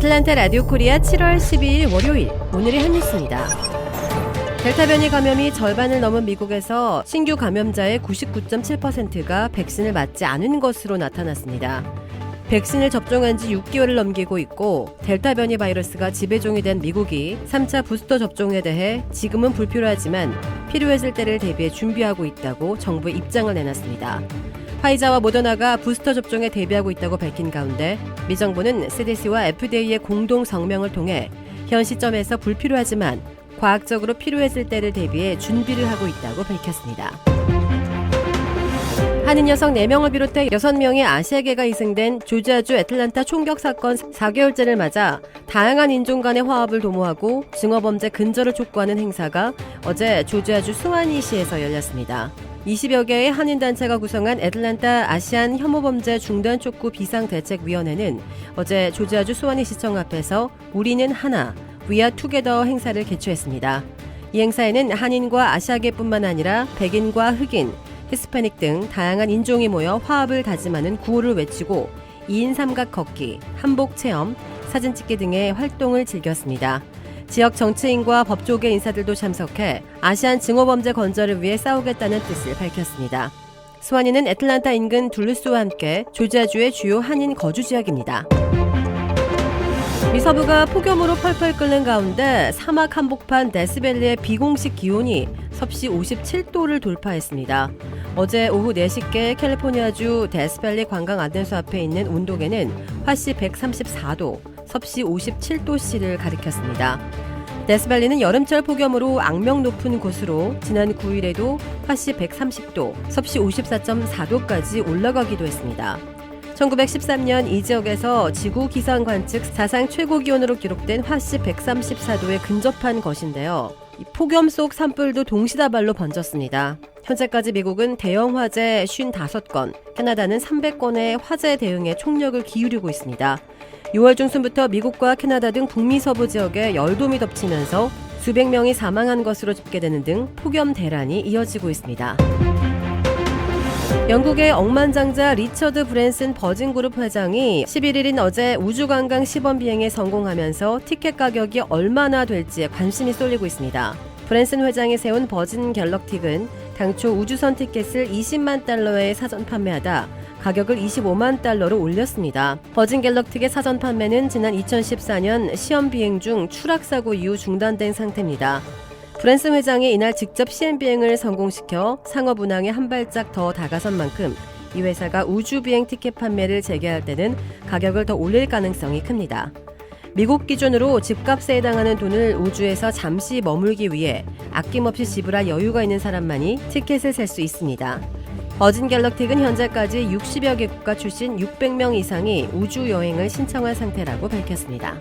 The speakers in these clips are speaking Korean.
애틀란타 라디오 코리아 7월 12일 월요일 오늘의 한 뉴스입니다. 델타 변이 감염이 절반을 넘은 미국에서 신규 감염자의 99.7%가 백신을 맞지 않은 것으로 나타났습니다. 백신을 접종한 지 6개월을 넘기고 있고 델타 변이 바이러스가 지배종이 된 미국이 3차 부스터 접종에 대해 지금은 불필요하지만 필요해질 때를 대비해 준비하고 있다고 정부의 입장을 내놨습니다. 화이자와 모더나가 부스터 접종에 대비하고 있다고 밝힌 가운데 미 정부는 CDC와 FDA의 공동 성명을 통해 현 시점에서 불필요하지만 과학적으로 필요해질 때를 대비해 준비를 하고 있다고 밝혔습니다. 한인 여성 4명을 비롯해 6명의 아시아계가 희생된 조지아주 애틀란타 총격 사건 4개월째를 맞아 다양한 인종 간의 화합을 도모하고 증오범죄 근절을 촉구하는 행사가 어제 조지아주 수완이시에서 열렸습니다. 20여 개의 한인단체가 구성한 애틀란타 아시안 혐오범죄 중단 촉구 비상대책위원회는 어제 조지아주 수완이시청 앞에서 우리는 하나, We are together 행사를 개최했습니다. 이 행사에는 한인과 아시아계뿐만 아니라 백인과 흑인, 히스패닉 등 다양한 인종이 모여 화합을 다짐하는 구호를 외치고 2인 삼각 걷기, 한복 체험, 사진 찍기 등의 활동을 즐겼습니다. 지역 정치인과 법조계 인사들도 참석해 아시안 증오범죄 건절을 위해 싸우겠다는 뜻을 밝혔습니다. 수완이는 애틀란타 인근 둘루스와 함께 조지아주의 주요 한인 거주 지역입니다. 미 서부가 폭염으로 펄펄 끓는 가운데 사막 한복판 데스밸리의 비공식 기온이 섭씨 57도를 돌파했습니다. 어제 오후 4시께 캘리포니아주 데스밸리 관광 안내소 앞에 있는 온도계는 화씨 134도, 섭씨 57도씨를 가리켰습니다. 데스밸리는 여름철 폭염으로 악명 높은 곳으로 지난 9일에도 화씨 130도, 섭씨 54.4도까지 올라가기도 했습니다. 1913년 이 지역에서 지구 기상 관측 사상 최고 기온으로 기록된 화씨 134도에 근접한 것인데요. 폭염 속 산불도 동시다발로 번졌습니다. 현재까지 미국은 대형 화재 55건, 캐나다는 300건의 화재 대응에 총력을 기울이고 있습니다. 6월 중순부터 미국과 캐나다 등 북미 서부 지역에 열돔이 덮치면서 수백 명이 사망한 것으로 집계되는 등 폭염 대란이 이어지고 있습니다. 영국의 억만장자 리처드 브랜슨 버진그룹 회장이 11일인 어제 우주관광 시범 비행에 성공하면서 티켓 가격이 얼마나 될지에 관심이 쏠리고 있습니다. 브랜슨 회장이 세운 버진 갤럭틱은 당초 우주선 티켓을 20만 달러에 사전 판매하다 가격을 25만 달러로 올렸습니다. 버진 갤럭틱의 사전 판매는 지난 2014년 시험 비행 중 추락사고 이후 중단된 상태입니다. 브랜슨 회장이 이날 직접 시험 비행을 성공시켜 상업 운항에 한 발짝 더 다가선 만큼 이 회사가 우주 비행 티켓 판매를 재개할 때는 가격을 더 올릴 가능성이 큽니다. 미국 기준으로 집값에 해당하는 돈을 우주에서 잠시 머물기 위해 아낌없이 지불할 여유가 있는 사람만이 티켓을 살 수 있습니다. 버진 갤럭틱은 현재까지 60여 개 국가 출신 600명 이상이 우주 여행을 신청한 상태라고 밝혔습니다.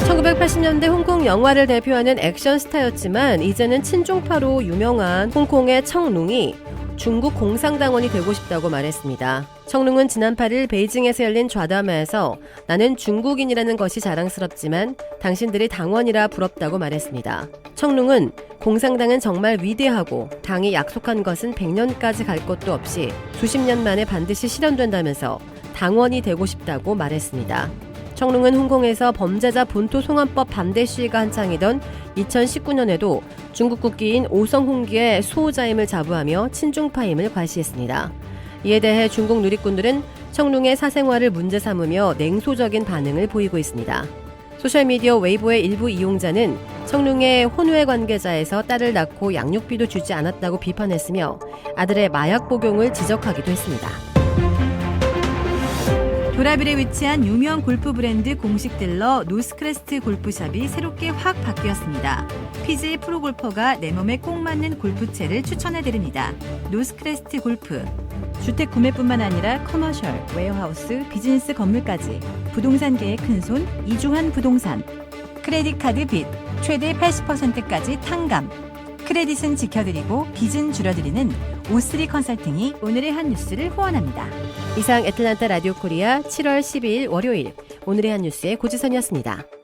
1980년대 홍콩 영화를 대표하는 액션 스타였지만 이제는 친중파로 유명한 홍콩의 청룽이 중국 공산당원이 되고 싶다고 말했습니다. 청룽은 지난 8일 베이징에서 열린 좌담회에서 나는 중국인이라는 것이 자랑스럽지만 당신들이 당원이라 부럽다고 말했습니다. 청룽은 공산당은 정말 위대하고 당이 약속한 것은 100년까지 갈 것도 없이 수십 년 만에 반드시 실현된다면서 당원이 되고 싶다고 말했습니다. 청룽은 홍콩에서 범죄자 본토 송환법 반대 시위가 한창이던 2019년에도 중국 국기인 오성홍기의 수호자임을 자부하며 친중파임을 과시했습니다. 이에 대해 중국 누리꾼들은 청룽의 사생활을 문제 삼으며 냉소적인 반응을 보이고 있습니다. 소셜미디어 웨이보의 일부 이용자는 청룽의 혼외 관계자에서 딸을 낳고 양육비도 주지 않았다고 비판했으며 아들의 마약 복용을 지적하기도 했습니다. 도라빌에 위치한 유명 골프 브랜드 공식 딜러 노스크레스트 골프샵이 새롭게 확 바뀌었습니다. PGA 프로골퍼가 내 몸에 꼭 맞는 골프채를 추천해드립니다. 노스크레스트 골프. 주택 구매뿐만 아니라 커머셜, 웨어하우스, 비즈니스 건물까지 부동산계의 큰손 이주환 부동산. 크레딧 카드 빚 최대 80%까지 탕감. 크레딧은 지켜드리고 빚은 줄여드리는 O3 컨설팅이 오늘의 한 뉴스를 후원합니다. 이상 애틀란타 라디오 코리아 7월 12일 월요일 오늘의 한 뉴스의 고지선이었습니다.